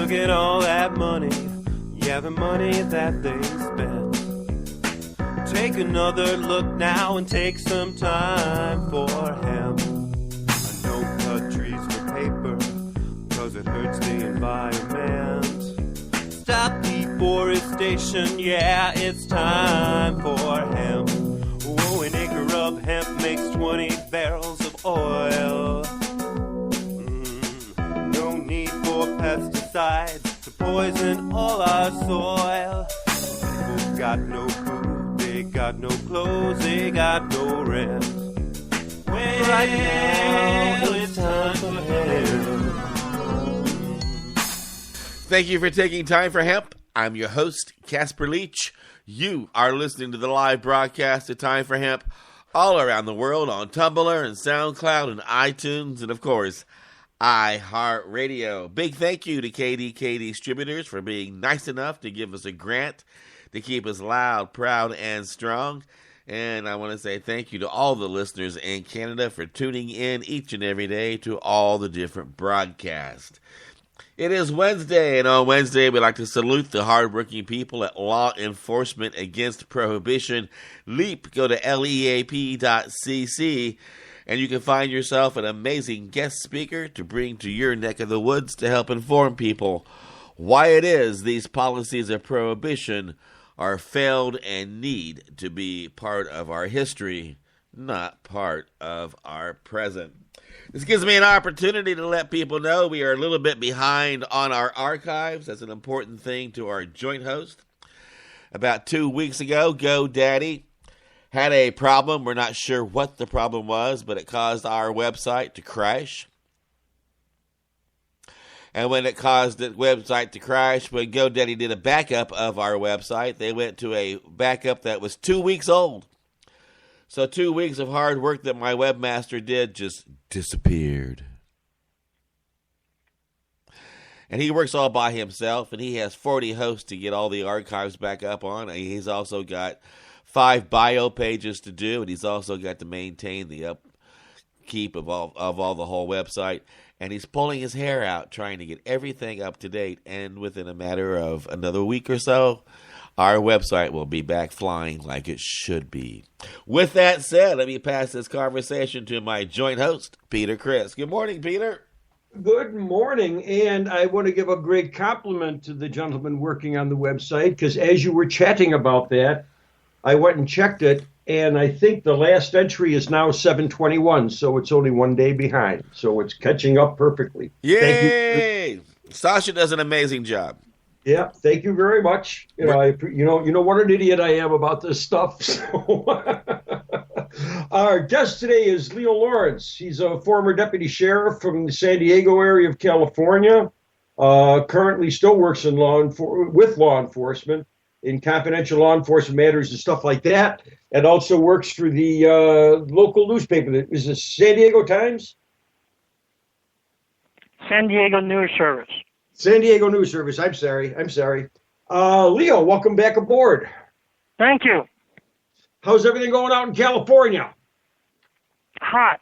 Look at all that money, yeah, the money that they spent. Take another look now and take some time for hemp. I know cut trees for paper, cause it hurts the environment. Stop deforestation, yeah, it's time for hemp. Whoa, an acre of hemp makes 20 barrels of oil. No need for pesticides to poison all our soil. People got no food, they got no clothes, they got no rent. Well, right now it's time for hemp. Thank you for taking time for Hemp. I'm your host, Casper Leitch. You are listening to the live broadcast of Time for Hemp all around the world on Tumblr and SoundCloud and iTunes and, of course, iHeartRadio. Big thank you to KDK Distributors for being nice enough to give us a grant to keep us loud, proud, and strong. And I want to say thank you to all the listeners in Canada for tuning in each and every day to all the different broadcasts. It is Wednesday, and on Wednesday, we like to salute the hardworking people at Law Enforcement Against Prohibition. LEAP, go to leap.cc, and you can find yourself an amazing guest speaker to bring to your neck of the woods to help inform people why it is these policies of prohibition are failed and need to be part of our history, not part of our present. This gives me an opportunity to let people know we are a little bit behind on our archives. That's an important thing to our joint host. About 2 weeks ago, GoDaddy had a problem. We're not sure what the problem was, but it caused our website to crash. And when it caused the website to crash, when GoDaddy did a backup of our website, they went to a backup that was 2 weeks old. So 2 weeks of hard work that my webmaster did just disappeared. And he works all by himself, and he has 40 hosts to get all the archives back up on. And he's also got 5 bio pages to do, and he's also got to maintain the upkeep of all the whole website. And he's pulling his hair out trying to get everything up to date. And within a matter of another week or so, our website will be back flying like it should be. With that said, let me pass this conversation to my joint host, Peter Criss. Good morning, Peter. Good morning, and I want to give a great compliment to the gentleman working on the website, because as you were chatting about that, I went and checked it, and I think the last entry is now 7/21, so it's only 1 day behind. So it's catching up perfectly. Yay! Thank you. Sasha does an amazing job. Yeah, thank you very much. You know what an idiot I am about this stuff. So. Our guest today is Leo Laurence. He's a former deputy sheriff from the San Diego area of California. Currently still works in with law enforcement in confidential law enforcement matters and stuff like that, and also works for the local newspaper. Is it San Diego Times? San Diego News Service. San Diego News Service. I'm sorry. Leo, welcome back aboard. Thank you. How's everything going out in California? Hot.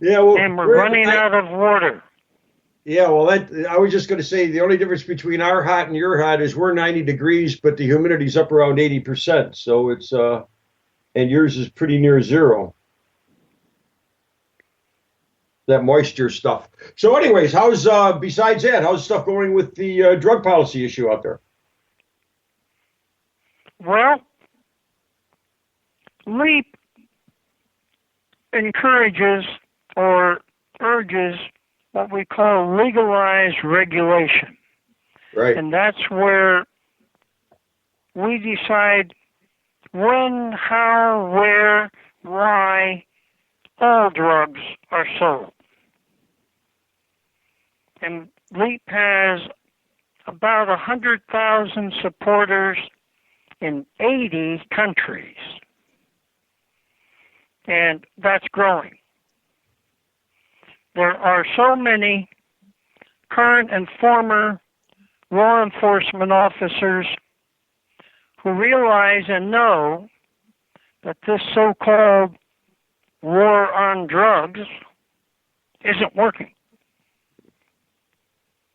Yeah, well, and we're running out of water. Yeah, well, I was just going to say the only difference between our hot and your hot is we're 90 degrees, but the humidity's up around 80%. So it's and yours is pretty near zero. That moisture stuff. So anyways, besides that, how's stuff going with the drug policy issue out there? Well, LEAP encourages or urges what we call legalized regulation. Right. And that's where we decide when, how, where, why all drugs are sold. And LEAP has about 100,000 supporters in 80 countries. And that's growing. There are so many current and former law enforcement officers who realize and know that this so-called war on drugs isn't working.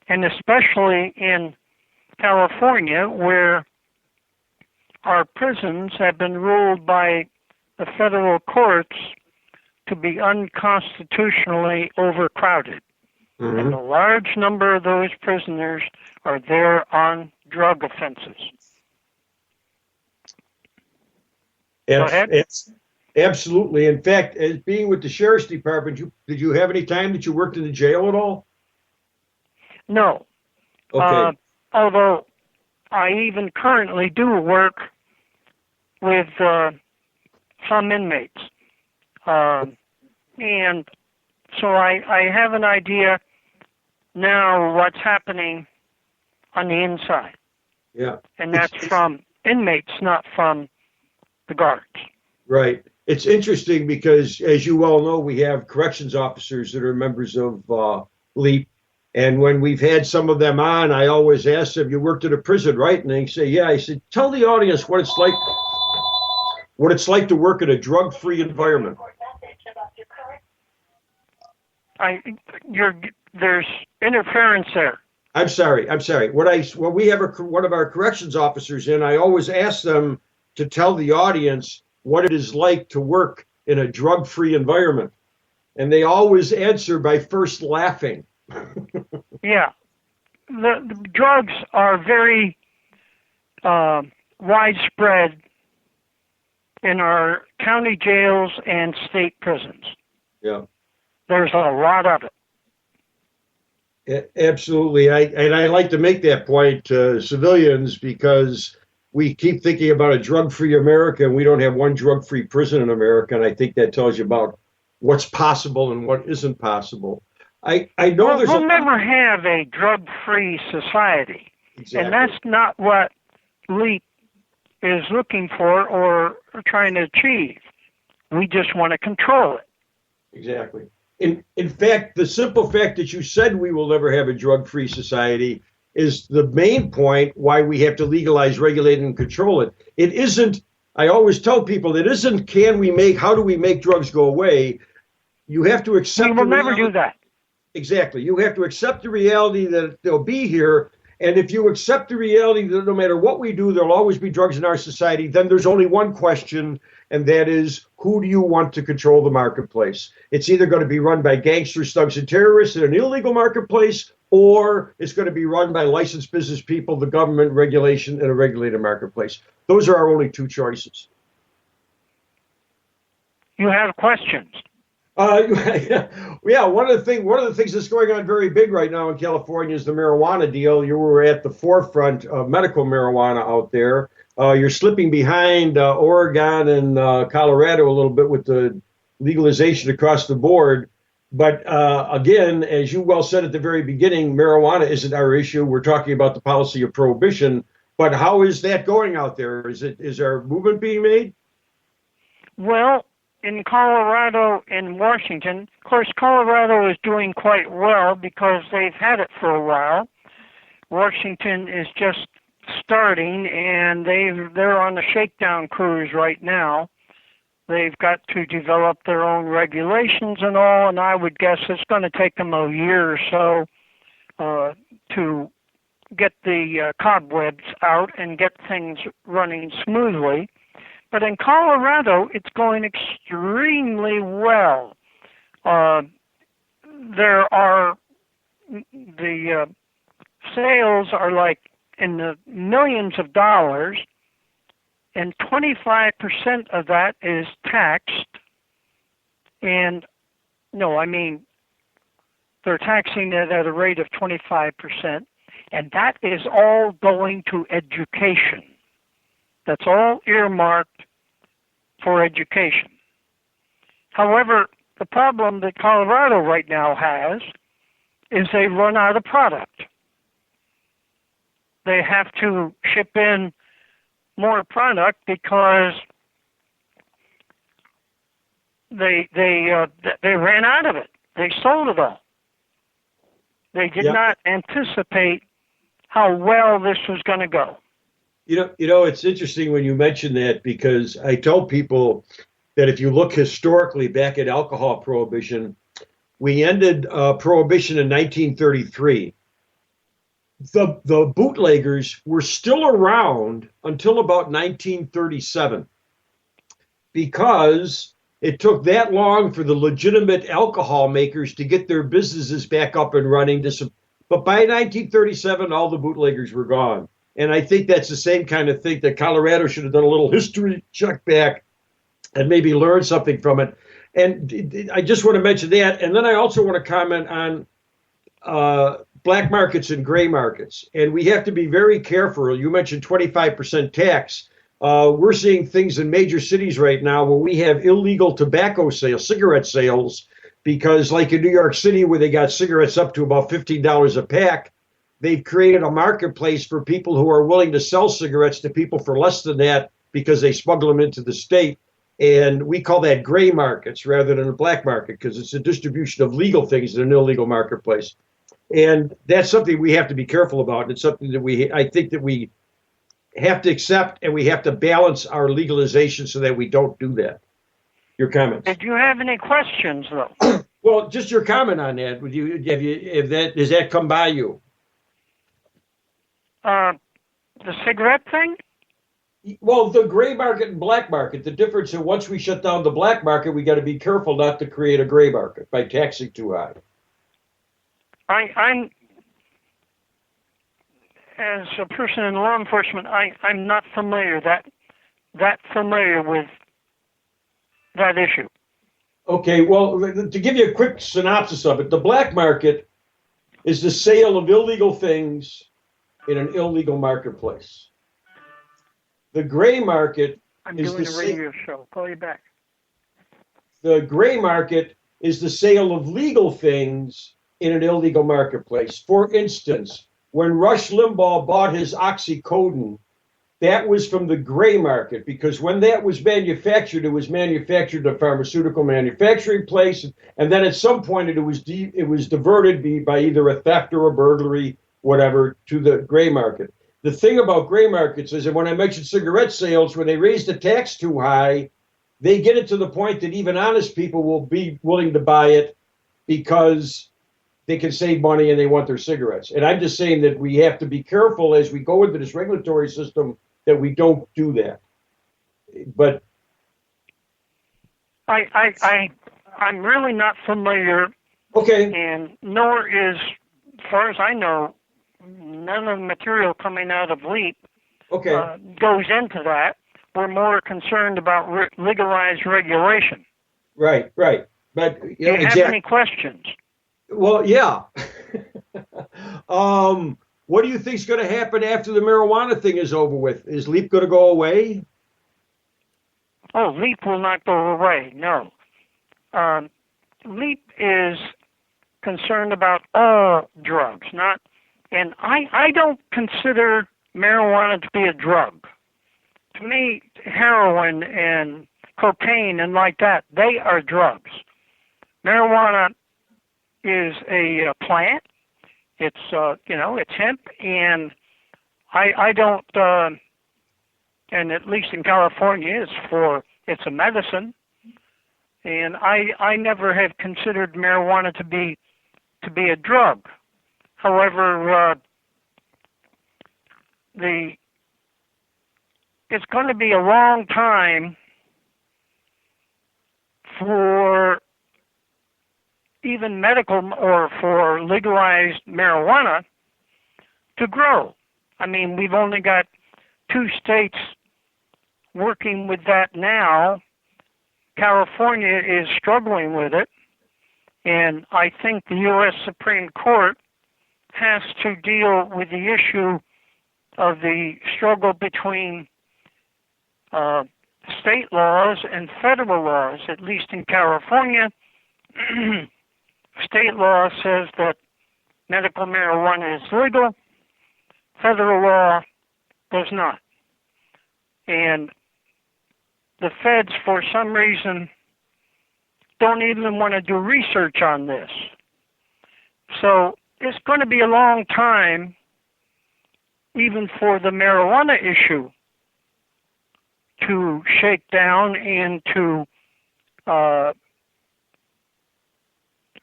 and especially in California, where our prisons have been ruled by the federal courts to be unconstitutionally overcrowded. Mm-hmm. And a large number of those prisoners are there on drug offenses. Go ahead. Absolutely. In fact, as being with the Sheriff's Department, did you have any time that you worked in the jail at all? No. Okay. Although I even currently do work with some inmates. And so I have an idea now what's happening on the inside. Yeah. And that's from inmates, not from the guards. Right. It's interesting because, as you well know, we have corrections officers that are members of LEAP. And when we've had some of them on, I always ask them, you worked at a prison, right? And they say, yeah. I said, tell the audience what it's like to work in a drug-free environment. There's interference there. I'm sorry. When we have one of our corrections officers in, I always ask them to tell the audience what it is like to work in a drug-free environment. And they always answer by first laughing. Yeah. The drugs are very widespread in our county jails and state prisons. Yeah. There's a lot of it. Absolutely. I like to make that point to civilians because we keep thinking about a drug-free America, and we don't have one drug-free prison in America, and I think that tells you about what's possible and what isn't possible. I know we'll never have a drug-free society, exactly. And that's not what LEAP is looking for or trying to achieve. We just want to control it. Exactly. In fact, the simple fact that you said we will never have a drug-free society is the main point why we have to legalize, regulate, and control it. It isn't, I always tell people, it isn't how do we make drugs go away? You have to accept. We will never do that. Exactly. You have to accept the reality that they'll be here. And if you accept the reality that no matter what we do, there'll always be drugs in our society, then there's only one question, and that is, who do you want to control the marketplace? It's either going to be run by gangsters, thugs, and terrorists in an illegal marketplace, or it's going to be run by licensed business people, the government, regulation, and a regulated marketplace. Those are our only two choices. You have questions? Yeah. One of the things that's going on very big right now in California is the marijuana deal. You were at the forefront of medical marijuana out there. You're slipping behind Oregon and Colorado a little bit with the legalization across the board. But again, as you well said at the very beginning, marijuana isn't our issue. We're talking about the policy of prohibition. But how is that going out there? Is our movement being made? Well, in Colorado and Washington, of course, Colorado is doing quite well because they've had it for a while. Washington is just starting, and they're on a shakedown cruise right now. They've got to develop their own regulations and all, and I would guess it's going to take them a year or so to get the cobwebs out and get things running smoothly. But in Colorado, it's going extremely well. The sales are like in the millions of dollars, and 25% of that is taxed. And no, I mean, they're taxing it at a rate of 25%, and that is all going to education. That's all earmarked for education. However, the problem that Colorado right now has is they run out of product. They have to ship in more product because they ran out of it. They sold it all. They did not anticipate how well this was going to go. You know, it's interesting when you mention that because I tell people that if you look historically back at alcohol prohibition, we ended prohibition in 1933. the bootleggers were still around until about 1937 because it took that long for the legitimate alcohol makers to get their businesses back up and running. But by 1937, all the bootleggers were gone. And I think that's the same kind of thing that Colorado should have done a little history check back and maybe learn something from it. And I just want to mention that. And then I also want to comment on black markets and gray markets. And we have to be very careful. You mentioned 25% tax. We're seeing things in major cities right now where we have illegal tobacco sales, cigarette sales, because like in New York City where they got cigarettes up to about $15 a pack, they've created a marketplace for people who are willing to sell cigarettes to people for less than that because they smuggle them into the state. And we call that gray markets rather than a black market because it's a distribution of legal things in an illegal marketplace. And that's something we have to be careful about. And it's something that I think that we have to accept, and we have to balance our legalization so that we don't do that. Your comments? Did you have any questions, though? Well, just your comment on that. Does that come by you? The cigarette thing? Well, the gray market and black market, the difference is once we shut down the black market, we got to be careful not to create a gray market by taxing too high. I'm, as a person in law enforcement, I'm not familiar that familiar with that issue. Okay, well, to give you a quick synopsis of it, the black market is the sale of illegal things in an illegal marketplace. The gray market is doing a radio show. Call you back. The gray market is the sale of legal things in an illegal marketplace. For instance, when Rush Limbaugh bought his oxycodone, that was from the gray market because when that was manufactured, it was manufactured at a pharmaceutical manufacturing place, and then at some point it was diverted by either a theft or a burglary, whatever, to the gray market. The thing about gray markets is that when I mentioned cigarette sales, when they raise the tax too high, they get it to the point that even honest people will be willing to buy it because they can save money and they want their cigarettes. And I'm just saying that we have to be careful as we go into this regulatory system that we don't do that. But I'm really not familiar. Okay. And nor is, as far as I know, none of the material coming out of Leap goes into that. We're more concerned about legalized regulation. Right. But do you have any questions? Well, yeah. What do you think is going to happen after the marijuana thing is over with? Is Leap going to go away? Oh, Leap will not go away, no. Leap is concerned about all drugs, and I don't consider marijuana to be a drug. To me, heroin and cocaine and like that, they are drugs. Marijuana is a plant. It's it's hemp, and I don't and at least in California it's a medicine, and I never have considered marijuana to be a drug. However, it's going to be a long time for even medical or for legalized marijuana to grow. I mean, we've only got 2 states working with that now. California is struggling with it, and I think the U.S. Supreme Court has to deal with the issue of the struggle between state laws and federal laws. At least in California, state law says that medical marijuana is legal. Federal law does not. And the feds, for some reason, don't even want to do research on this. So it's going to be a long time, even for the marijuana issue, to shake down and to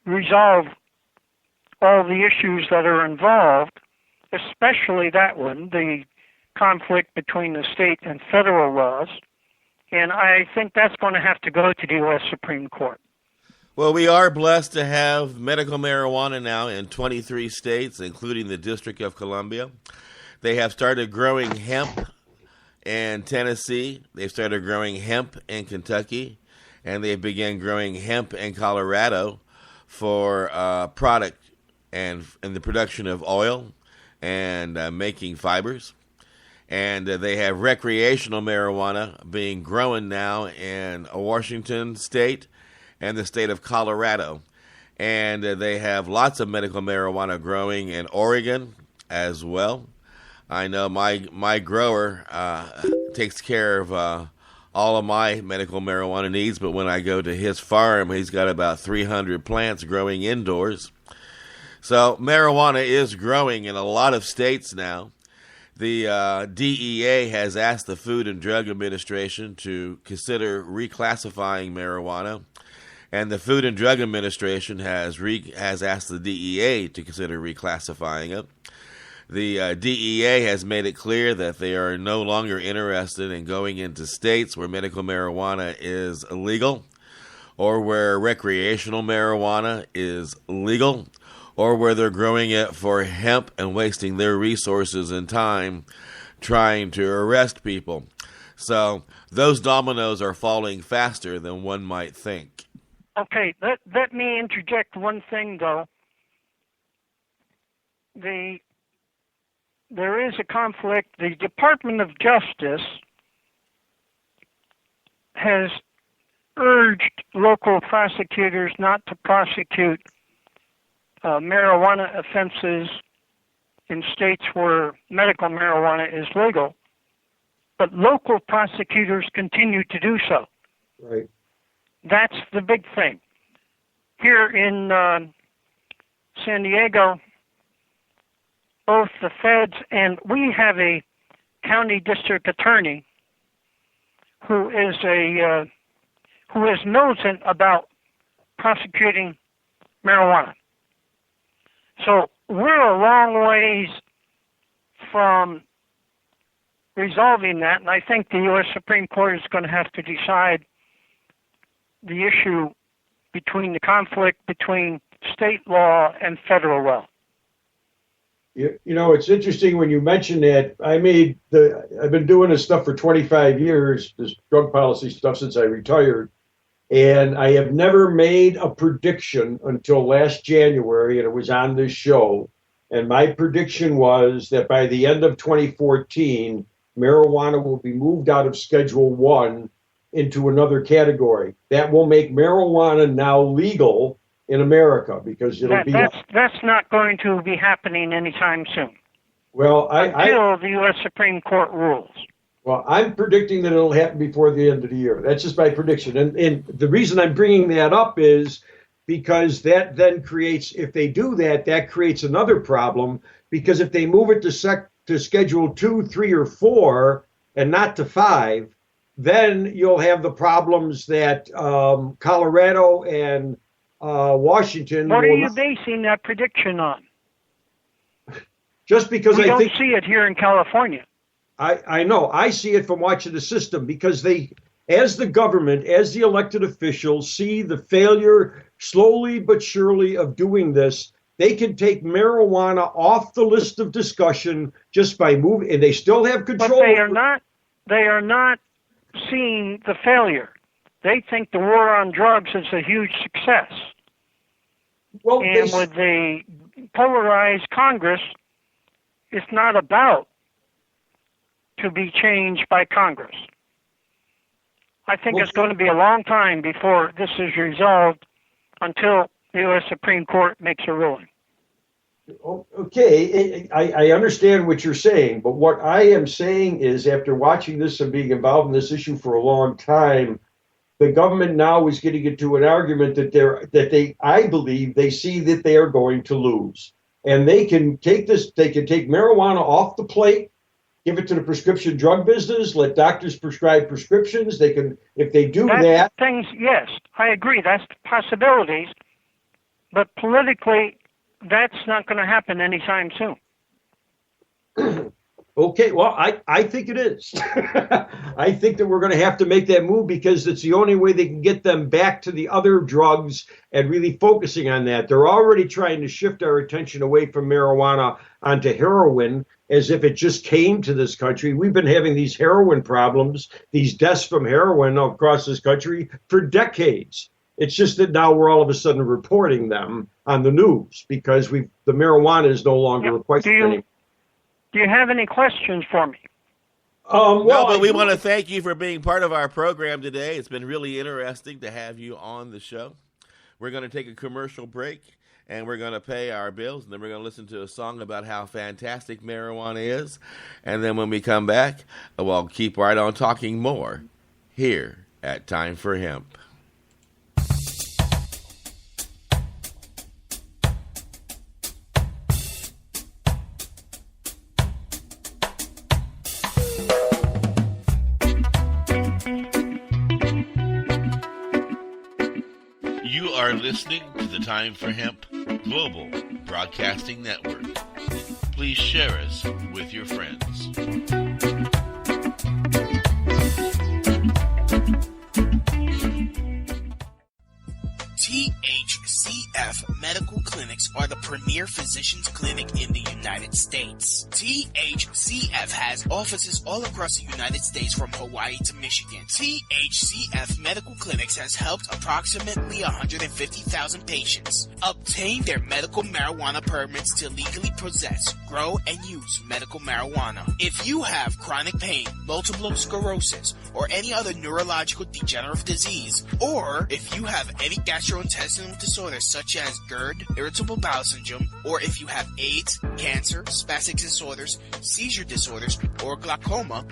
resolve all the issues that are involved, especially that one, the conflict between the state and federal laws. And I think that's going to have to go to the U.S. Supreme Court. Well, we are blessed to have medical marijuana now in 23 states, including the District of Columbia. They have started growing hemp in Tennessee. They've started growing hemp in Kentucky. And they began growing hemp in Colorado for product and the production of oil and making fibers. And they have recreational marijuana being grown now in Washington State and the state of Colorado. And they have lots of medical marijuana growing in Oregon as well. I know my grower takes care of all of my medical marijuana needs, but when I go to his farm, he's got about 300 plants growing indoors. So marijuana is growing in a lot of states now. The DEA has asked the Food and Drug Administration to consider reclassifying marijuana, and the Food and Drug Administration has asked the DEA to consider reclassifying it. The DEA has made it clear that they are no longer interested in going into states where medical marijuana is illegal, or where recreational marijuana is legal, or where they're growing it for hemp and wasting their resources and time trying to arrest people. So those dominoes are falling faster than one might think. Okay, let me interject one thing, though. There is a conflict. The Department of Justice has urged local prosecutors not to prosecute marijuana offenses in states where medical marijuana is legal, but local prosecutors continue to do so. Right. That's the big thing. Here in San Diego, both the feds and we have a county district attorney who is militant about prosecuting marijuana. So we're a long ways from resolving that, and I think the U.S. Supreme Court is going to have to decide the issue between the conflict between state law and federal law. You know, it's interesting when you mention that. I've been doing this stuff for 25 years, this drug policy stuff, since I retired. And I have never made a prediction until last January, and it was on this show. And my prediction was that by the end of 2014, marijuana will be moved out of Schedule 1 into another category. That will make marijuana now legal in America, because that's not going to be happening anytime soon. Well, until the U.S. Supreme Court rules. Well, I'm predicting that it'll happen before the end of the year. That's just my prediction. And the reason I'm bringing that up is because that then creates, if they do that, that creates another problem, because if they move it to Schedule 2, 3, or 4, and not to 5, then you'll have the problems that Colorado and Washington. What are you basing that prediction on? Just because we don't see it here in California. I know. I see it from watching the system, because they, as the government, as the elected officials, see the failure slowly but surely of doing this. They can take marijuana off the list of discussion just by moving, and they still have control. But they are not seeing the failure. They think the war on drugs is a huge success. Well, and with the polarized Congress, it's not about to be changed by Congress. I think it's going to be a long time before this is resolved, until the U.S. Supreme Court makes a ruling. Okay, I understand what you're saying, but what I am saying is, after watching this and being involved in this issue for a long time, the government now is getting into an argument that I believe they see that they are going to lose. And they can take marijuana off the plate, give it to the prescription drug business, let doctors prescribe prescriptions. They can, if they do that. Yes, I agree. That's possibilities. But politically, that's not going to happen anytime soon. Okay, well, I think it is. I think that we're going to have to make that move because it's the only way they can get them back to the other drugs and really focusing on that. They're already trying to shift our attention away from marijuana onto heroin as if it just came to this country. We've been having these heroin problems, these deaths from heroin across this country for decades. It's just that now we're all of a sudden reporting them on the news because the marijuana is no longer a question anymore. Do you have any questions for me? But we want to thank you for being part of our program today. It's been really interesting to have you on the show. We're going to take a commercial break, and we're going to pay our bills, and then we're going to listen to a song about how fantastic marijuana is. And then when we come back, we'll keep right on talking more here at Time for Hemp. You are listening to the Time for Hemp Global Broadcasting Network. Please share us with your friends. THCF Medical Clinics are the premier physicians clinic in the United States. THCF has offices all across the United States from Hawaii to Michigan. THCF Medical Clinics has helped approximately 150,000 patients obtain their medical marijuana permits to legally possess, grow, and use medical marijuana. If you have chronic pain, multiple sclerosis, or any other neurological degenerative disease, or if you have any gastrointestinal disorders such as GERD, irritable bowel syndrome, or if you have AIDS, cancer, spastic disorders, seizure disorders, or glaucoma,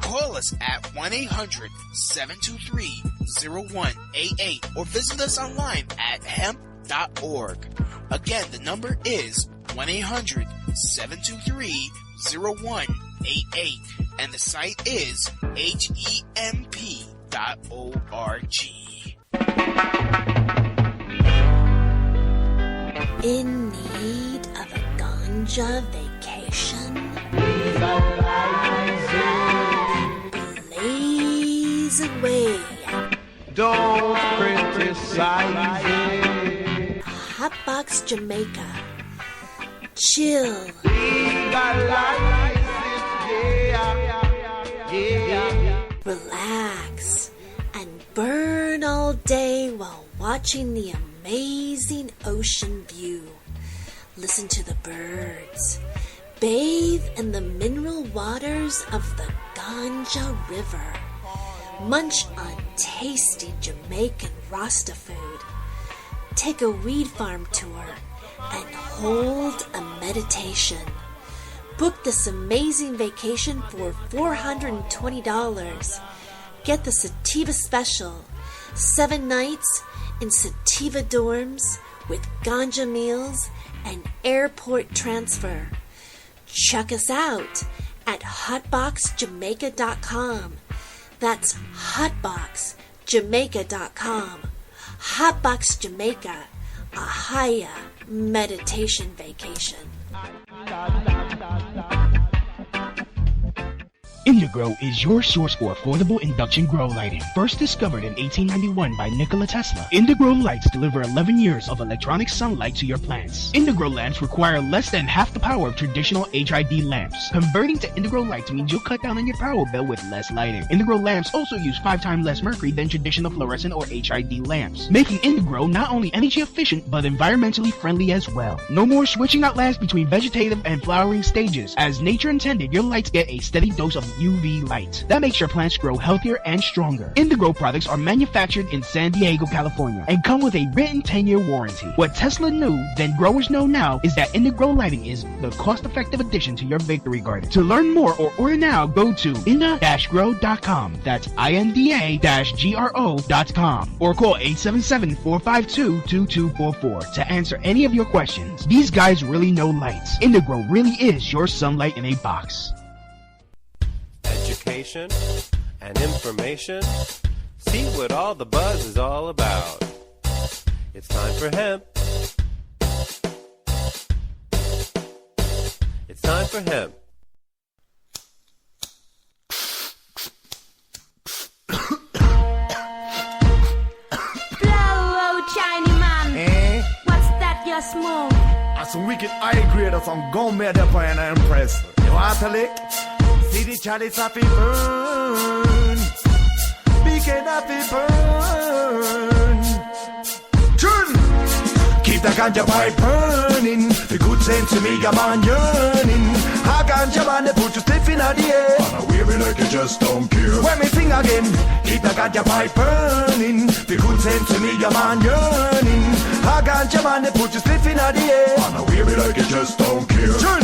call us at 1-800-723-0188 or visit us online at hemp.org. Again, the number is 1-800-723-0188 and the site is hemp.org. In need of a ganja vacation? Blaze away. Don't criticize it. Hotbox Jamaica. Chill. Relax and burn all day while watching the amazing ocean view. Listen to the birds. Bathe in the mineral waters of the Ganja River. Munch on tasty Jamaican Rasta food. Take a weed farm tour and hold a meditation. Book this amazing vacation for $420. Get the Sativa Special. 7 nights in Sativa dorms with ganja meals and airport transfer. Check us out at hotboxjamaica.com. That's hotboxjamaica.com. Hotbox Jamaica, a higher meditation vacation. Indigrow is your source for affordable induction grow lighting. First discovered in 1891 by Nikola Tesla, Indigrow lights deliver 11 years of electronic sunlight to your plants. Indigrow lamps require less than half the power of traditional HID lamps. Converting to Indigrow lights means you'll cut down on your power bill with less lighting. Indigrow lamps also use 5 times less mercury than traditional fluorescent or HID lamps, making Indigrow not only energy efficient but environmentally friendly as well. No more switching out lamps between vegetative and flowering stages. As nature intended, your lights get a steady dose of UV light. That makes your plants grow healthier and stronger. Indigrow products are manufactured in San Diego, California, and come with a written 10-year warranty. What Tesla knew, then growers know now, is that Indigrow lighting is the cost-effective addition to your victory garden. To learn more or order now, go to inda-grow.com. That's INDA-GRO.com. Or call 877-452-2244 to answer any of your questions. These guys really know lights. Indigrow really is your sunlight in a box. Education and information. See what all the buzz is all about. It's time for hemp. It's time time for hemp. Smoke. As some wicked high grade or some gum made up and I'm impressed. You want to lick? See the chalice happy burn. Begin happy burn. Turn. Keep the ganja pipe burning. The good sense to me, your man yearning. I ganja man, they put you stiff in the air. And I wear it like you just don't care. When me sing again, keep the ganja pipe burning. The good sense to me, your man yearning. I ganja man, they put you stiff in the air. And I wear it like you just don't care. Turn.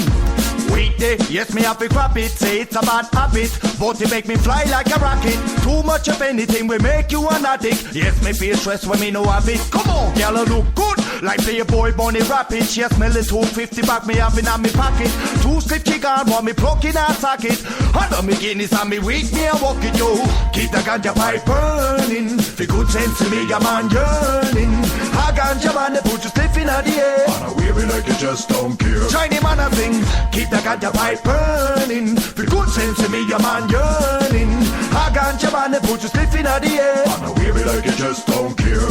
Wait there, yes me have to crap it. Say it's a bad habit, but it make me fly like a rocket. Too much of anything will make you an addict. Yes me feel stressed when me no have it. Come on, girl I look good, like play a boy bunny rapid. Yes smell the 250 back me have in me pocket. 2 slip kick on, want me plug in a socket. Under me Guinness and me weak me a walk it yo. Keep the ganja pipe burning. The good sense to me, your man yearning. A ganja man, they put you stiff in the air. And I wear it like you just don't care. Shiny man a sing, keep the ganja pipe burning. The good sense to me, your man yearning. A ganja man, they put you stiff in the air. And I wear it like you just don't care.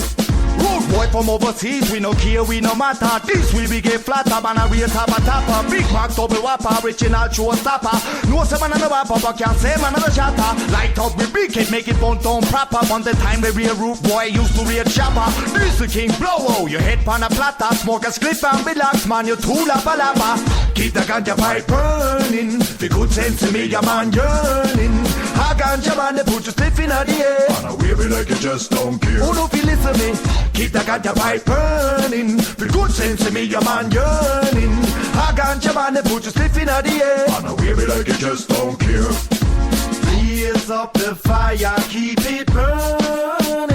Road boy from overseas, we no care, we no matter. This we be get flatter, man a real tapper. Big Mac double whopper, original showstopper. No say man a rapper, but can't say man a chatter. Light up we big it, make it fun down proper. On the time the real root boy used to real chopper. This the king blow, oh, your head pan a platter. Smoke a slip and relax, man, you too lapa. Keep the ganja pipe burning. The good sense to me, your man yearning. A ganja man, they put you stiff in the air. And I wear it like you just don't care. Oh, no, if you listen me. Keep the ganja pipe burning. The good sense to me, your man yearning. A ganja man, they put you stiff in the air. And I wear it like you just don't care. Blaze up the fire, keep it burning.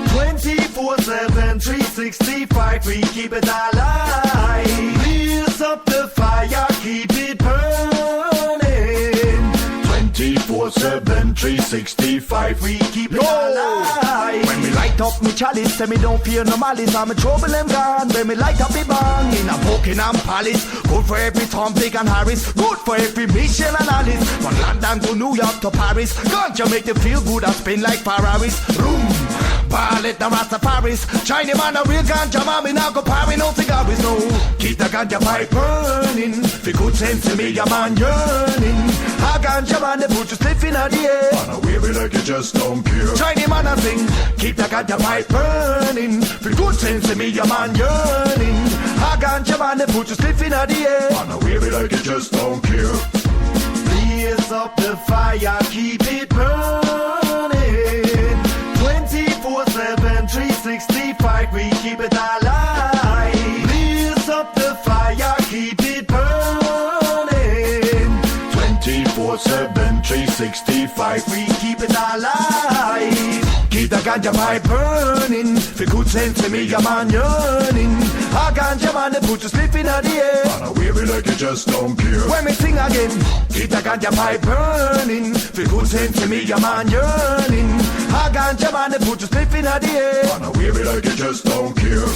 24/7, 365, we keep it alive. Blaze up the fire, keep it burning. 24/7, 365, we keep it alive. When me light up me chalice, say me don't fear no malice. I'm a trouble and gone. When me light up me bang in a Buckingham Palace. Good for every Tom, Dick and Harris. Good for every Michelle and Alice. From London to New York to Paris. Ganja make you feel good and spin like Ferraris. Room. Ballet the Rasta Paris. China man a real ganja man. Me now go parry no cigars no. Keep the ganja pipe burning. The good sense to me, your man yearning. A ganja man, they put you stiff in the air. And I wear it like you just don't care. China man a sing. Keep the ganja pipe burning. The good sense to me, your man yearning. A ganja man, they put you stiff in the air. And I wear it like you just don't care. Blaze up the fire, keep it burning. 24/7, 365, we keep it alive. Blaze up the fire, keep it burning. 24/7, 365, we keep it alive. Keep the ganja pipe burning. The good sense to me, your man yearning. A ganja man, they put you slip in the air. And I wear it like you just don't care. When me sing again, keep the ganja pipe burning. The good sense to me, your man yearning. A ganja man, they put you slip in the air. And I wear it like you just don't care.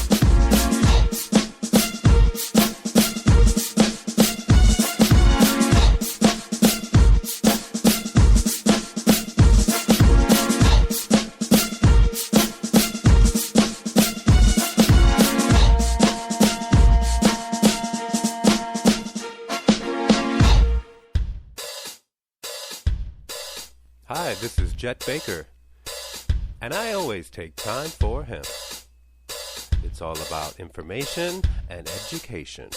Hi, this is Jet Baker, and I always take time for hemp. It's all about information and education.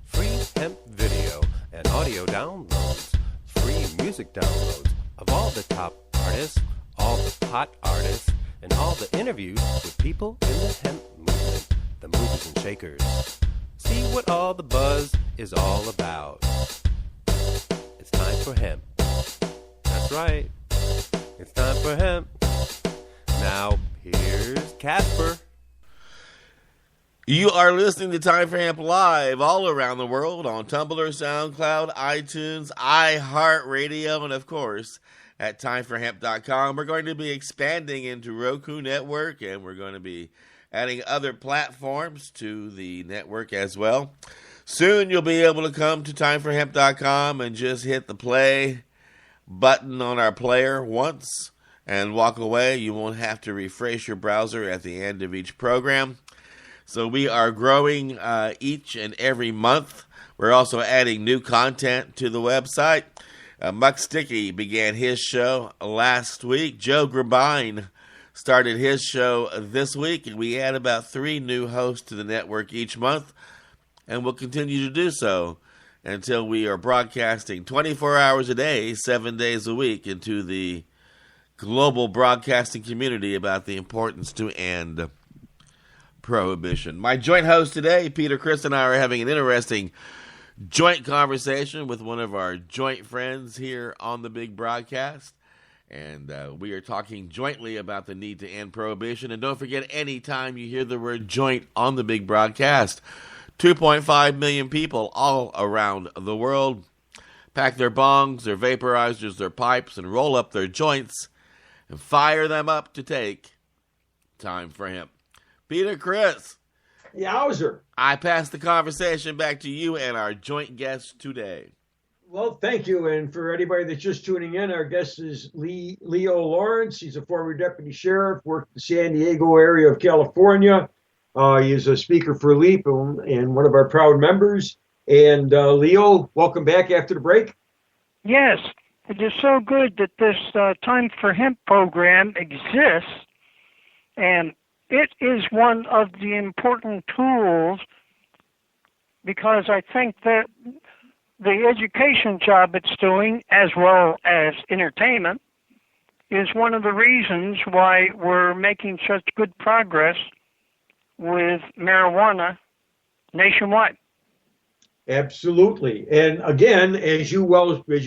Free hemp video and audio downloads, free music downloads of all the top artists, all the hot artists, and all the interviews with people in the hemp movement, the movers and shakers. See what all the buzz is all about. It's time for hemp. That's right. It's time for hemp. Now, here's Casper. You are listening to Time for Hemp live all around the world on Tumblr, SoundCloud, iTunes, iHeartRadio, and of course at timeforhemp.com. We're going to be expanding into Roku Network, and we're going to be adding other platforms to the network as well. Soon you'll be able to come to timeforhemp.com and just hit the play button on our player once and walk away. You won't have to refresh your browser at the end of each program. So we are growing each and every month. We're also adding new content to the website. Muck Sticky began his show last week. Joe Grabine started his show this week, and we add about 3 new hosts to the network each month, and we'll continue to do so until we are broadcasting 24 hours a day, 7 days a week into the global broadcasting community about the importance to end prohibition. My joint host today, Peter Chris, and I are having an interesting joint conversation with one of our joint friends here on the big broadcast. And we are talking jointly about the need to end prohibition. And don't forget, anytime you hear the word joint on the big broadcast, 2.5 million people all around the world pack their bongs, their vaporizers, their pipes, and roll up their joints and fire them up to take time for hemp. Peter Chris. Yowzer. I pass the conversation back to you and our joint guest today. Well, thank you. And for anybody that's just tuning in, our guest is Leo Laurence. He's a former deputy sheriff, worked in the San Diego area of California. He is a speaker for LEAP and one of our proud members. And Leo, welcome back after the break. Yes, it is so good that this Time for Hemp program exists, and it is one of the important tools because I think that the education job it's doing, as well as entertainment, is one of the reasons why we're making such good progress with marijuana nationwide. Absolutely. And again, as you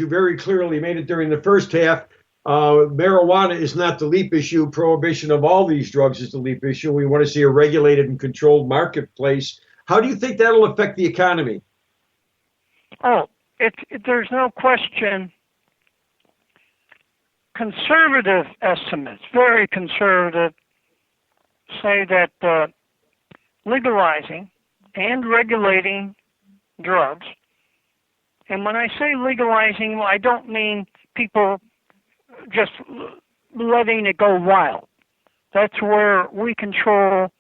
very clearly made it during the first half, marijuana is not the LEAP issue. Prohibition of all these drugs is the LEAP issue. We want to see a regulated and controlled marketplace. How do you think that'll affect the economy? Oh, there's no question. Conservative estimates, very conservative, say that legalizing and regulating drugs, and when I say legalizing, I don't mean people just letting it go wild. That's where we control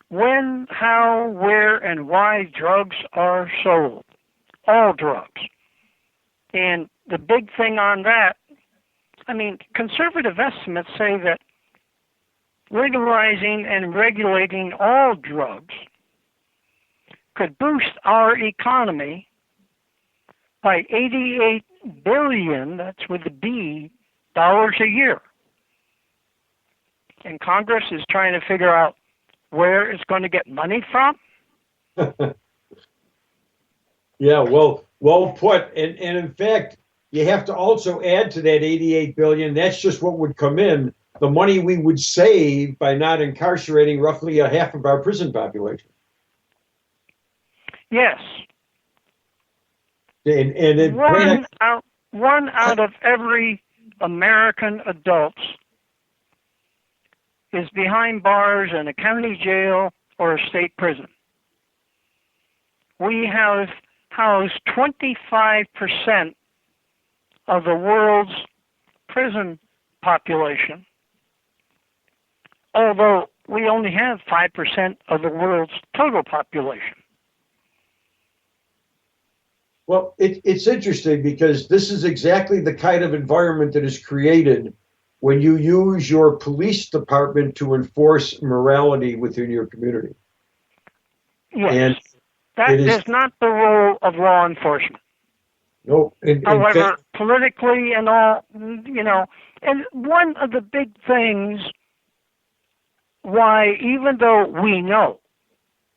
when, how, where, and why drugs are sold. All drugs. And the big thing on that, I mean, conservative estimates say that legalizing and regulating all drugs could boost our economy by $88 billion, that's with a B, dollars a year. And Congress is trying to figure out where it's going to get money from. Yeah, well put. And in fact, you have to also add to that $88 billion. That's just what would come in. The money we would save by not incarcerating roughly a half of our prison population. Yes. And one out of every American adults is behind bars in a county jail or a state prison. We have housed 25% of the world's prison population, although we only have 5% of the world's total population. Well, it's interesting because this is exactly the kind of environment that is created when you use your police department to enforce morality within your community. Yes, and that is not the role of law enforcement. No. However, politically and all, and one of the big things why, even though we know,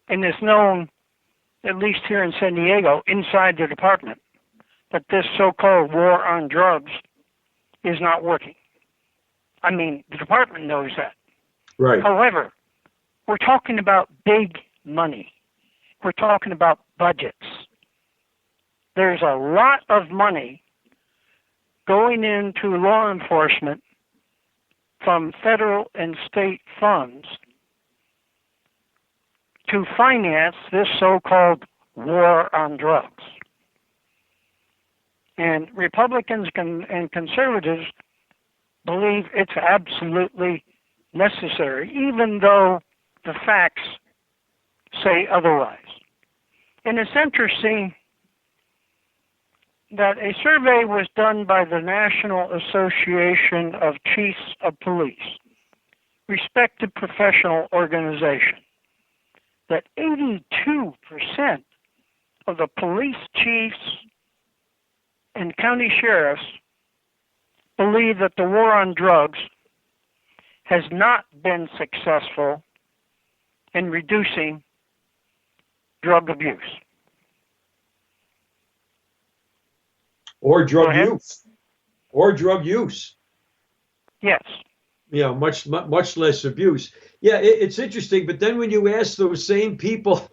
and it's known, at least here in San Diego, inside the department, that this so-called war on drugs is not working. I mean, the department knows that. Right. However, we're talking about big money. We're talking about budgets. There's a lot of money going into law enforcement from federal and state funds to finance this so-called war on drugs. And Republicans and conservatives believe it's absolutely necessary, even though the facts say otherwise. And it's interesting that a survey was done by the National Association of Chiefs of Police, respected professional organization, that 82% of the police chiefs and county sheriffs believe that the war on drugs has not been successful in reducing drug abuse. Or drug use. Or drug use. Yes. Much less abuse. Yeah, it's interesting. But then when you ask those same people,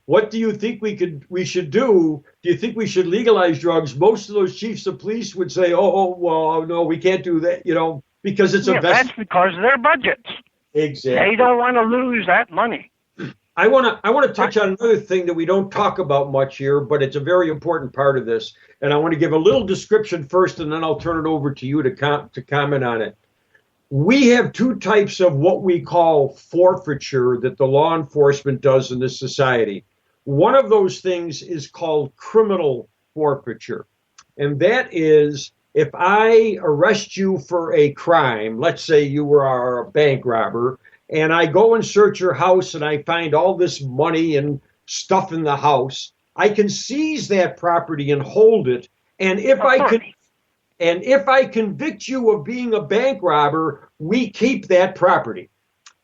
what do you think we should do? Do you think we should legalize drugs? Most of those chiefs of police would say, well, no, we can't do that, because it's a that's because of their budgets. Exactly. They don't want to lose that money. I want to touch on another thing that we don't talk about much here, but it's a very important part of this. And I want to give a little description first, and then I'll turn it over to you to comment on it. We have two types of what we call forfeiture that the law enforcement does in this society. One of those things is called criminal forfeiture. And that is, if I arrest you for a crime, let's say you were a bank robber, and I go and search your house and I find all this money and stuff in the house, I can seize that property and hold it. And if I convict you of being a bank robber, we keep that property.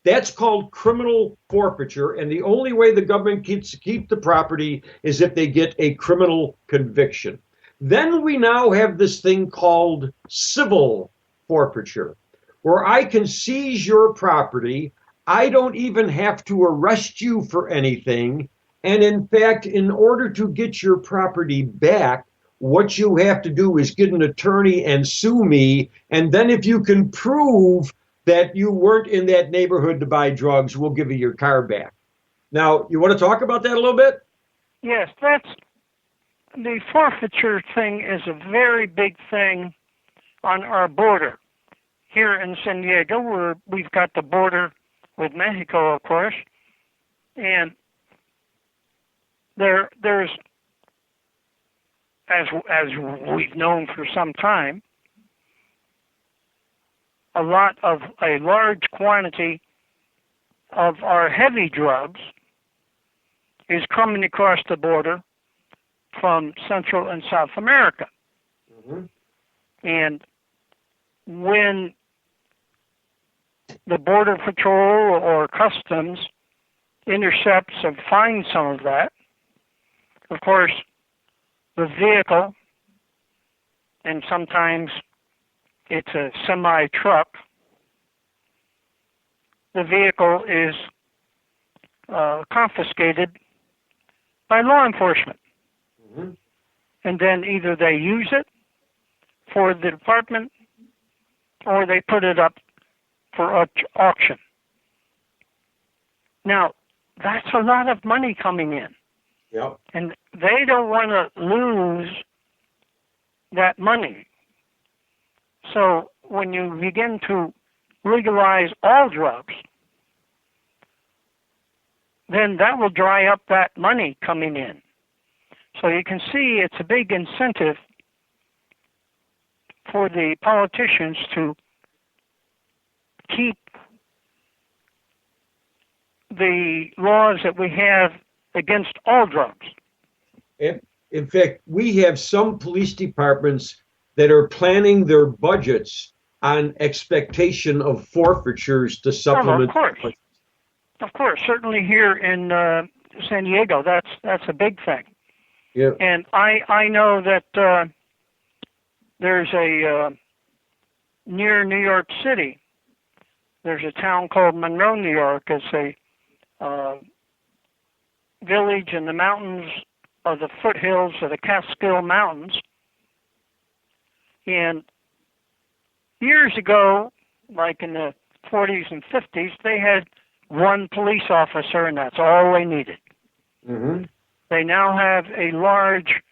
That's called criminal forfeiture. And the only way the government gets to keep the property is if they get a criminal conviction. Then we now have this thing called civil forfeiture, where I can seize your property. I don't even have to arrest you for anything. And in fact, in order to get your property back, what you have to do is get an attorney and sue me. And then if you can prove that you weren't in that neighborhood to buy drugs, we'll give you your car back. Now, you want to talk about that a little bit? Yes, the forfeiture thing is a very big thing on our border. Here in San Diego, where we've got the border with Mexico, of course, and there's, as we've known for some time, a large quantity of our heavy drugs is coming across the border from Central and South America. Mm-hmm. And when the Border Patrol or Customs intercepts and finds some of that, of course, the vehicle, and sometimes it's a semi-truck, the vehicle is confiscated by law enforcement. Mm-hmm. And then either they use it for the department or they put it up for auction. Now, that's a lot of money coming in. Yep. And they don't want to lose that money. So when you begin to legalize all drugs, then that will dry up that money coming in. So you can see it's a big incentive for the politicians to keep the laws that we have against all drugs. In fact, we have some police departments that are planning their budgets on expectation of forfeitures to supplement. Of course. Certainly here in San Diego, that's a big thing. Yeah. And I know that there's a near New York City. There's a town called Monroe, New York. It's a village in the mountains of the foothills of the Catskill Mountains. And years ago, like in the 40s and 50s, they had one police officer, and that's all they needed. Mm-hmm. They now have a large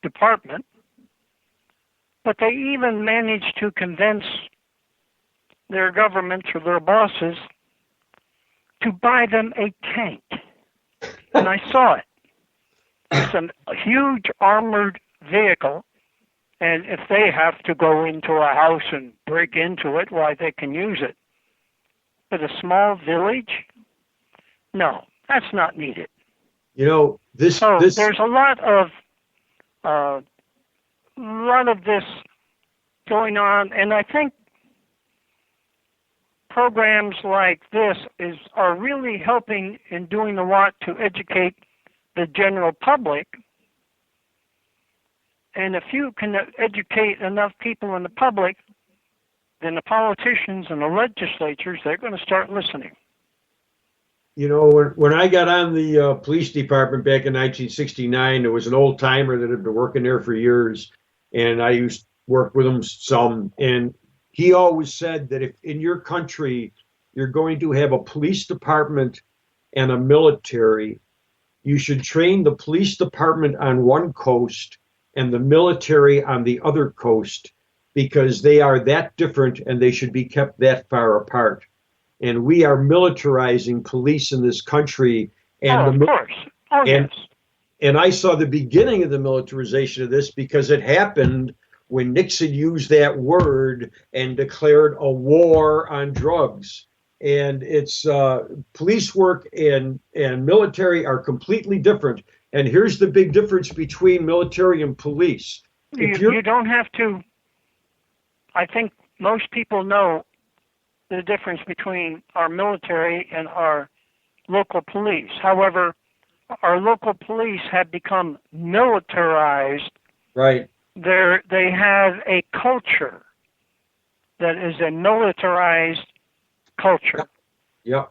department, but they even managed to convince their governments or their bosses to buy them a tank. And I saw it. It's a huge armored vehicle, and if they have to go into a house and break into it, why, they can use it. But a small village? No, that's not needed. You know, there's a lot of this going on, and I think programs like this are really helping in doing a lot to educate the general public. And if you can educate enough people in the public, then the politicians and the legislatures, they're going to start listening. You know, when I got on the police department back in 1969, there was an old timer that had been working there for years, and I used to work with him some, and he always said that if in your country you're going to have a police department and a military, you should train the police department on one coast and the military on the other coast, because they are that different and they should be kept that far apart. And we are militarizing police in this country. And of course. Oh, yes. And I saw the beginning of the militarization of this because it happened when Nixon used that word and declared a war on drugs. And it's police work and military are completely different. And here's the big difference between military and police. You don't have to. I think most people know the difference between our military and our local police. However, our local police have become militarized. Right. They have a culture that is a militarized culture. Yeah.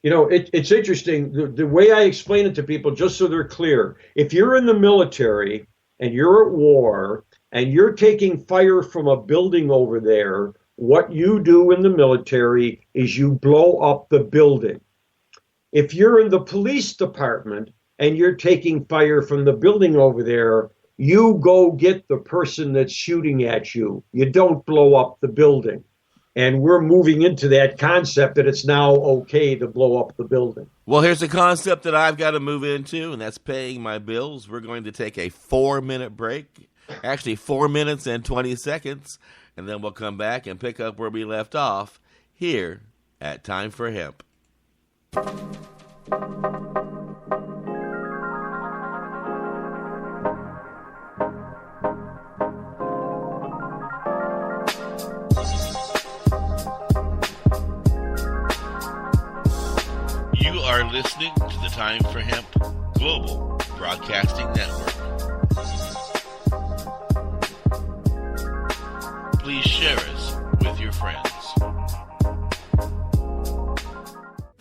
You know, it's interesting. The way I explain it to people, just so they're clear, if you're in the military and you're at war and you're taking fire from a building over there, what you do in the military is you blow up the building. If you're in the police department and you're taking fire from the building over there, you go get the person that's shooting at you. You don't blow up the building. And we're moving into that concept that it's now okay to blow up the building. Well, here's a concept that I've got to move into, and that's paying my bills. We're going to take a 4-minute break, actually 4 minutes and 20 seconds, and then we'll come back and pick up where we left off here at Time for Hemp. You are listening to the Time for Hemp Global Broadcasting Network. Please share us with your friends.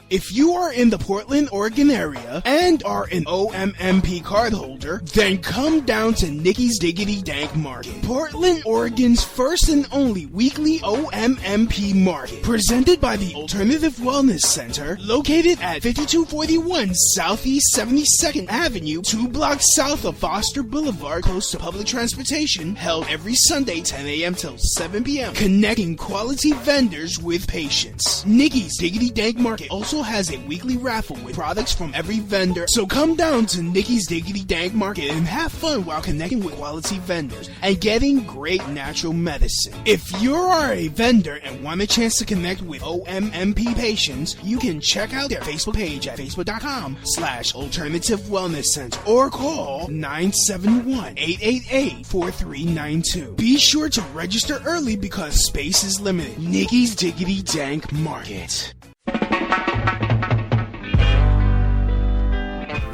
If you are in the Portland, Oregon area and are an OMMP card holder, then come down to Nikki's Diggity Dank Market, Portland, Oregon's first and only weekly OMMP market, presented by the Alternative Wellness Center, located at 5241 Southeast 72nd Avenue, 2 blocks south of Foster Boulevard, close to public transportation, held every Sunday 10 a.m. till 7 p.m., connecting quality vendors with patients. Nikki's Diggity Dank Market also has a weekly raffle with products from every vendor, so come down to Nikki's Diggity Dank Market and have fun while connecting with quality vendors and getting great natural medicine. If you are a vendor and want a chance to connect with OMMP patients, you can check out their Facebook page at facebook.com/Alternative Wellness Center or call 971-888-4392. Be sure to register early because space is limited. Nikki's Diggity Dank Market.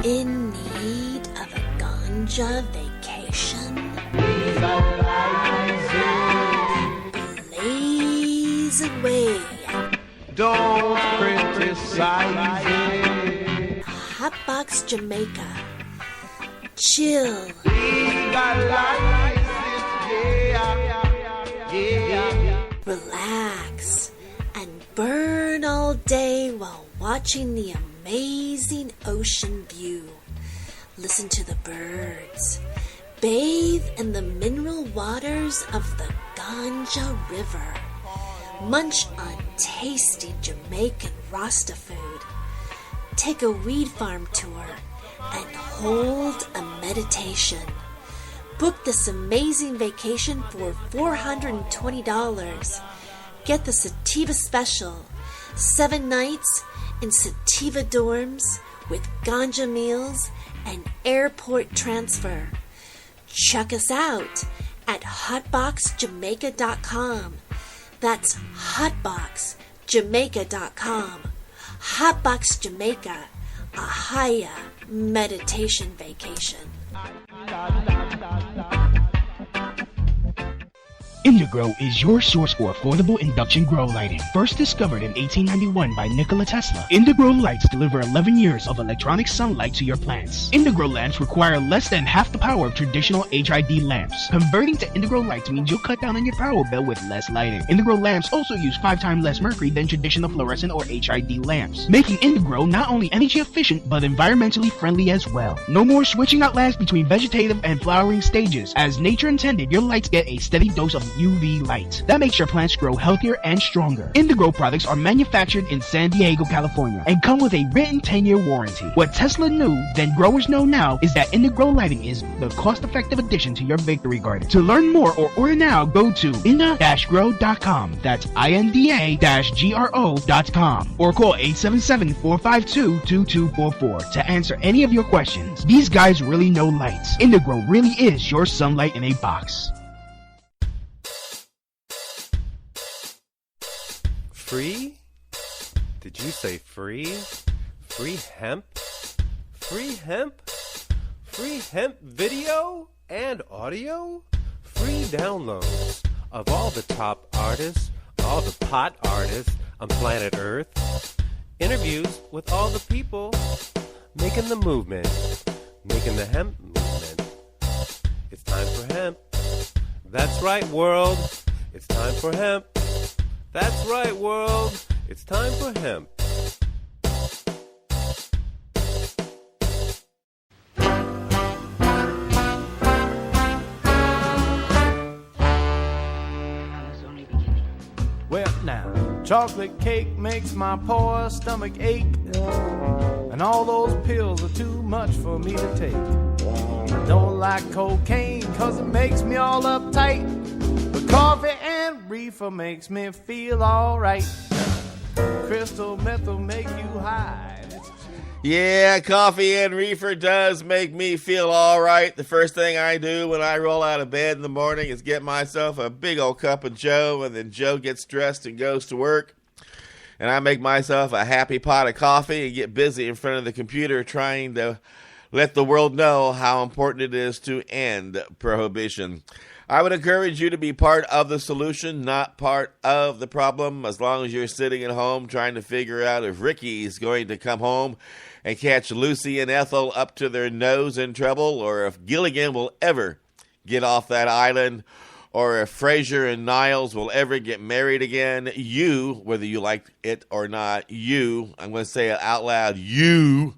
In need of a ganja vacation? Blaze away. Don't criticize it. Hotbox Jamaica. Chill. Relax and burn all day while watching the amazing ocean view. Listen to the birds. Bathe in the mineral waters of the Ganja River. Munch on tasty Jamaican Rasta food. Take a weed farm tour and hold a meditation. Book this amazing vacation for $420. Get the Sativa Special. 7 nights in Sativa dorms with Ganja meals and airport transfer. Check us out at hotboxjamaica.com. That's hotboxjamaica.com. Hotbox Jamaica, a higher meditation vacation. Indigrow is your source for affordable induction grow lighting. First discovered in 1891 by Nikola Tesla, Indigrow lights deliver 11 years of electronic sunlight to your plants. Indigrow lamps require less than half the power of traditional HID lamps. Converting to Indigrow lights means you'll cut down on your power bill with less lighting. Indigrow lamps also use 5 times less mercury than traditional fluorescent or HID lamps, making Indigrow not only energy efficient but environmentally friendly as well. No more switching out lamps between vegetative and flowering stages. As nature intended, your lights get a steady dose of UV light. That makes your plants grow healthier and stronger. Indigrow products are manufactured in San Diego, California, and come with a written 10-year warranty. What Tesla knew, then growers know now, is that Indigrow lighting is the cost-effective addition to your victory garden. To learn more or order now, go to inda-grow.com. That's INDA-GRO.com. Or call 877-452-2244 to answer any of your questions. These guys really know lights. Indigrow really is your sunlight in a box. Free? Did you say free? Free hemp? Free hemp? Free hemp video and audio? Free downloads of all the top artists, all the pot artists on planet Earth. Interviews with all the people making the movement, making the hemp movement. It's time for hemp. That's right, world. It's time for hemp. That's right, world. It's time for hemp. Well, now, chocolate cake makes my poor stomach ache, and all those pills are too much for me to take. I don't like cocaine 'cause it makes me all uptight, but coffee and reefer makes me feel alright. Crystal meth will make you high. Yeah, coffee and reefer does make me feel all right. The first thing I do when I roll out of bed in the morning is get myself a big old cup of Joe, and then Joe gets dressed and goes to work. And I make myself a happy pot of coffee and get busy in front of the computer trying to let the world know how important it is to end prohibition. I would encourage you to be part of the solution, not part of the problem, as long as you're sitting at home trying to figure out if Ricky's going to come home and catch Lucy and Ethel up to their nose in trouble, or if Gilligan will ever get off that island, or if Fraser and Niles will ever get married again. You, whether you like it or not, you, I'm going to say it out loud, you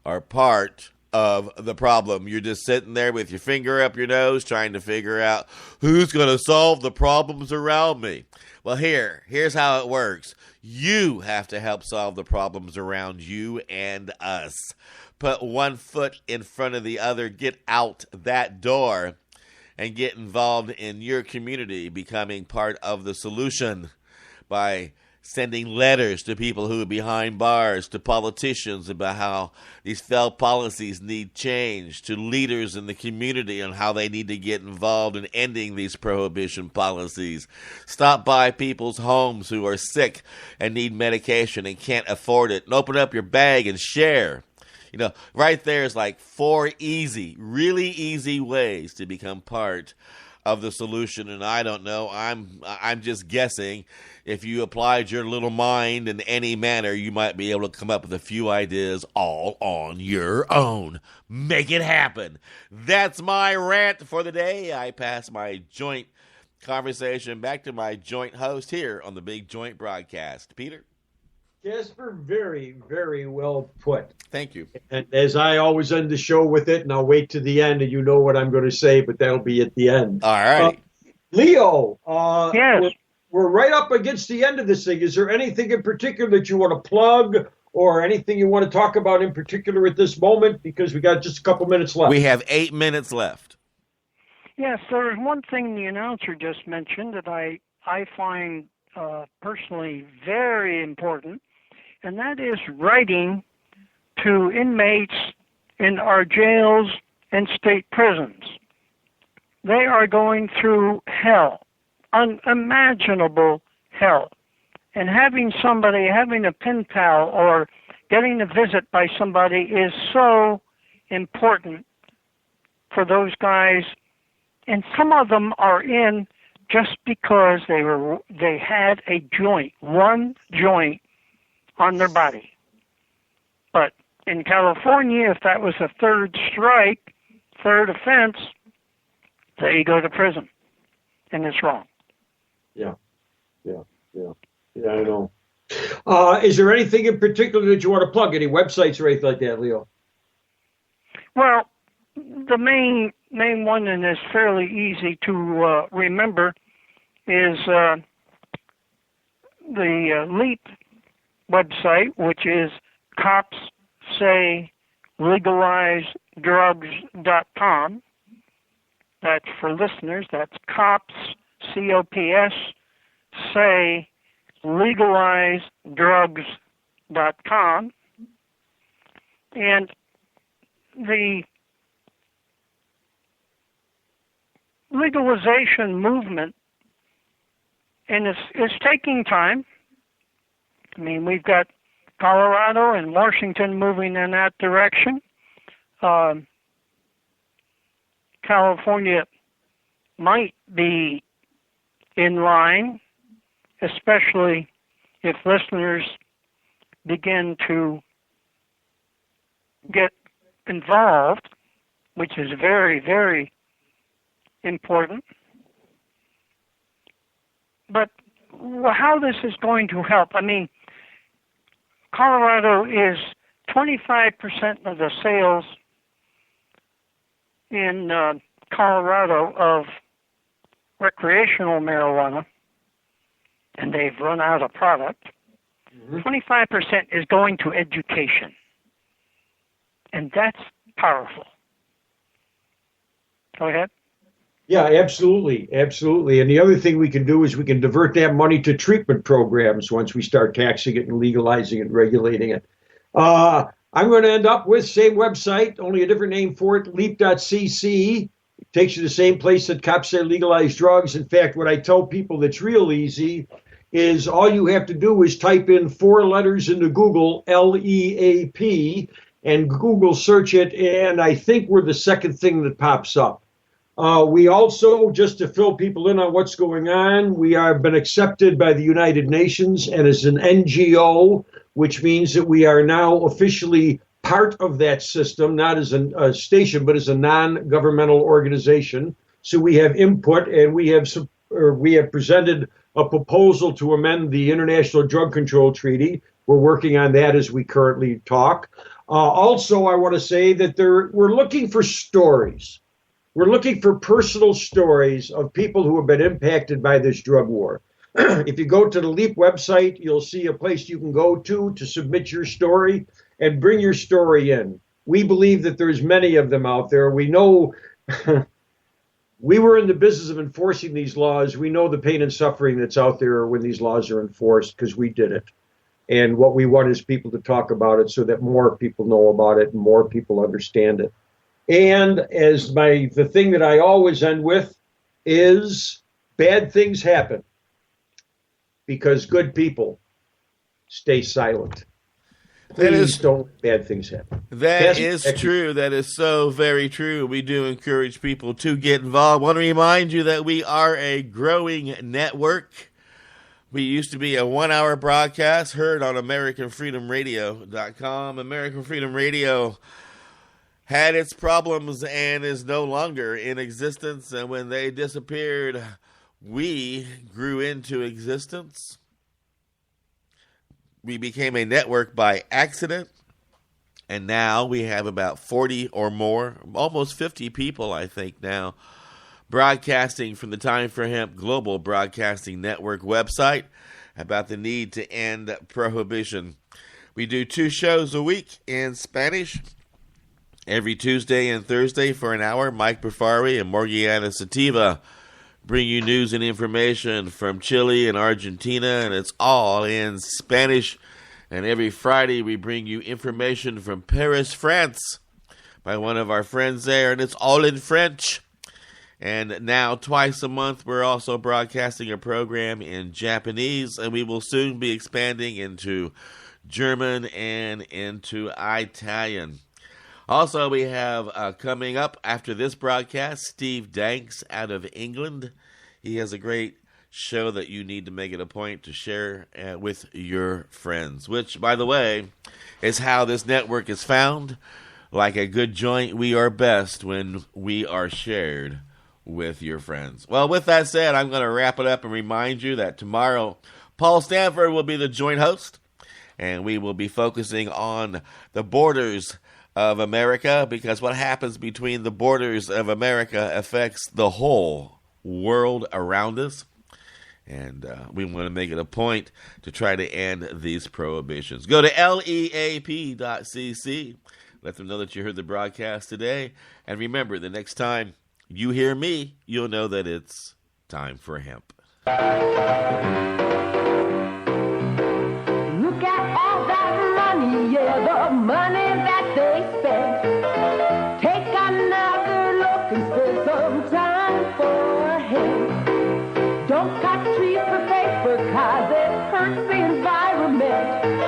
are part of the problem. You're just sitting there with your finger up your nose trying to figure out who's going to solve the problems around me. Well, here's how it works. You have to help solve the problems around you and us. Put one foot in front of the other. Get out that door and get involved in your community, becoming part of the solution by sending letters to people who are behind bars, to politicians about how these failed policies need change, to leaders in the community on how they need to get involved in ending these prohibition policies. Stop by people's homes who are sick and need medication and can't afford it, and open up your bag and share. You know, right there is like 4 easy, really easy ways to become part of the solution. And I don't know, I'm just guessing. If you applied your little mind in any manner, you might be able to come up with a few ideas all on your own. Make it happen. That's my rant for the day. I pass my joint conversation back to my joint host here on the Big Joint Broadcast. Peter? Casper, very, very well put. Thank you. And as I always end the show with it, and I'll wait to the end, and you know what I'm going to say, but that'll be at the end. All right. Leo, Yes. we're right up against the end of this thing. Is there anything in particular that you want to plug or anything you want to talk about in particular at this moment? Because we got just a couple minutes left. We have 8 minutes left. Yes, there is one thing the announcer just mentioned that I find personally very important, and that is writing to inmates in our jails and state prisons. They are going through hell, unimaginable hell. And having a pen pal or getting a visit by somebody is so important for those guys. And some of them are in just because they had a joint, one joint on their body. But in California, if that was a third strike, third offense, they go to prison, and it's wrong. Yeah, I know. Is there anything in particular that you want to plug? Any websites or anything like that, Leo? Well, the main one, and is fairly easy to remember, is the LEAP website, which is copsaylegalizedrugs.com. That's for listeners. That's cops, C-O-P-S, say legalizedrugs.com. And the legalization movement, and it's taking time. I mean, we've got Colorado and Washington moving in that direction. California might be in line, especially if listeners begin to get involved, which is very, very important. But how this is going to help, I mean, Colorado is 25% of the sales in Colorado of recreational marijuana, and they've run out of product. 25% is going to education, and that's powerful. Go ahead. Yeah, absolutely. And the other thing we can do is we can divert that money to treatment programs once we start taxing it and legalizing it and regulating it. I'm going to end up with same website, only a different name for it, leap.cc. It takes you to the same place that cops say legalize drugs. In fact, what I tell people that's real easy is all you have to do is type in 4 letters into Google, LEAP, and Google search it, and I think we're the second thing that pops up. We also, just to fill people in on what's going on, we have been accepted by the United Nations and as an NGO, which means that we are now officially part of that system, not as a station, but as a non-governmental organization. So we have input, and we have presented a proposal to amend the International Drug Control Treaty. We're working on that as we currently talk. Also, I want to say that we're looking for stories. We're looking for personal stories of people who have been impacted by this drug war. If you go to the LEAP website, you'll see a place you can go to submit your story and bring your story in. We believe that there's many of them out there. We know we were in the business of enforcing these laws. We know the pain and suffering that's out there when these laws are enforced because we did it. And what we want is people to talk about it so that more people know about it and more people understand it. And as the thing that I always end with is bad things happen because good people stay silent. Please don't let bad things happen. That is true. That is so very true. We do encourage people to get involved. I want to remind you that we are a growing network. We used to be a 1-hour broadcast heard on AmericanFreedomRadio.com. American Freedom Radio had its problems and is no longer in existence. And when they disappeared, we grew into existence. we became a network by accident, and now we have about 40 or more, almost 50 people, I think now, broadcasting from the Time for Hemp Global Broadcasting Network website about the need to end prohibition. We do 2 shows a week in Spanish. Every Tuesday and Thursday for an hour, Mike Bafari and Morgiana Sativa bring you news and information from Chile and Argentina, and it's all in Spanish. And every Friday we bring you information from Paris, France, by one of our friends there, and it's all in French. And now, twice a month, we're also broadcasting a program in Japanese, and we will soon be expanding into German and into Italian. Also, we have coming up after this broadcast, Steve Danks out of England. He has a great show that you need to make it a point to share with your friends, which, by the way, is how this network is found. Like a good joint, we are best when we are shared with your friends. Well, with that said, I'm going to wrap it up and remind you that tomorrow, Paul Stanford will be the joint host, and we will be focusing on the borders of America, because what happens between the borders of America affects the whole world around us. And we want to make it a point to try to end these prohibitions. Go to leap.cc. Let them know that you heard the broadcast today. And remember, the next time you hear me, you'll know that it's time for hemp. Look at all that money, yeah, the money that they spent. Take another look and spend some time for him. Don't cut trees for paper, 'cause it hurts the environment.